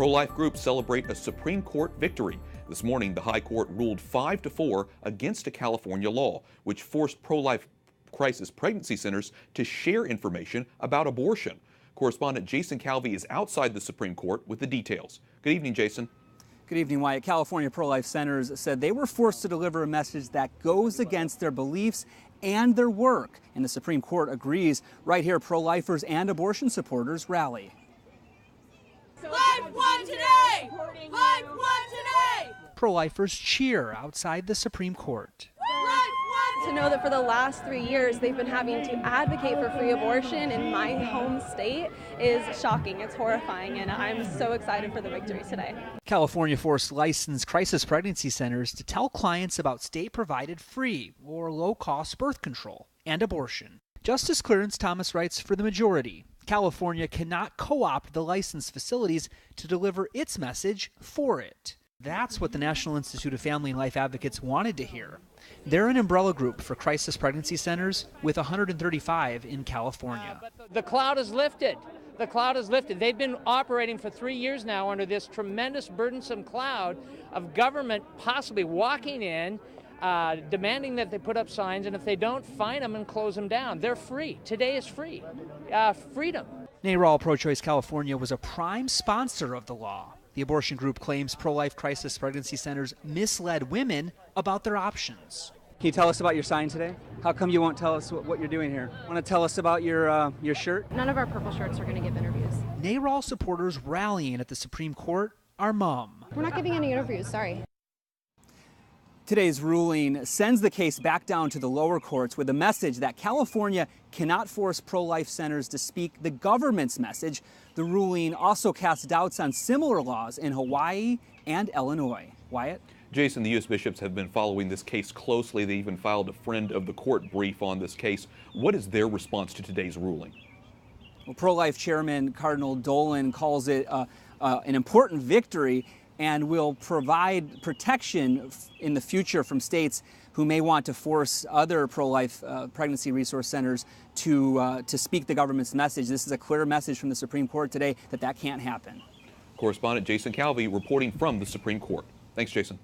Pro-life groups celebrate a Supreme Court victory. This morning, the High Court ruled 5-4 against a California law, which forced pro-life crisis pregnancy centers to share information about abortion. Correspondent Jason Calvi is outside the Supreme Court with the details. Good evening, Jason. Good evening, Wyatt. California pro-life centers said they were forced to deliver a message that goes against their beliefs and their work. And the Supreme Court agrees. Right here, pro-lifers and abortion supporters rally. Life won today! Life won today! Pro-lifers cheer outside the Supreme Court. To know that for the last 3 years they've been having to advocate for free abortion in my home state is shocking. It's horrifying, and I'm so excited for the victory today. California forced licensed crisis pregnancy centers to tell clients about state-provided free or low-cost birth control and abortion. Justice Clarence Thomas writes for the majority, California cannot co-opt the licensed facilities to deliver its message for it. That's what the National Institute of Family and Life Advocates wanted to hear. They're an umbrella group for crisis pregnancy centers with 135 in California. The cloud is lifted. The cloud is lifted. They've been operating for 3 years now under this tremendous burdensome cloud of government possibly walking in, demanding that they put up signs, and if they don't, fine them and close them down. They're free. Today is free. Freedom. NARAL Pro-Choice California was a prime sponsor of the law. The abortion group claims pro-life crisis pregnancy centers misled women about their options. Can you tell us about your sign today? How come you won't tell us what you're doing here? Want to tell us about your shirt? None of our purple shirts are going to give interviews. NARAL supporters rallying at the Supreme Court are mum. We're not giving any interviews, sorry. Today's ruling sends the case back down to the lower courts with a message that California cannot force pro-life centers to speak the government's message. The ruling also casts doubts on similar laws in Hawaii and Illinois. Wyatt? Jason, the U.S. bishops have been following this case closely. They even filed a friend of the court brief on this case. What is their response to today's ruling? Well, pro-life chairman Cardinal Dolan calls it an important victory and will provide protection in the future from states who may want to force other pro-life pregnancy resource centers to speak the government's message. This is a clear message from the Supreme Court today that can't happen. Correspondent Jason Calvi reporting from the Supreme Court. Thanks, Jason.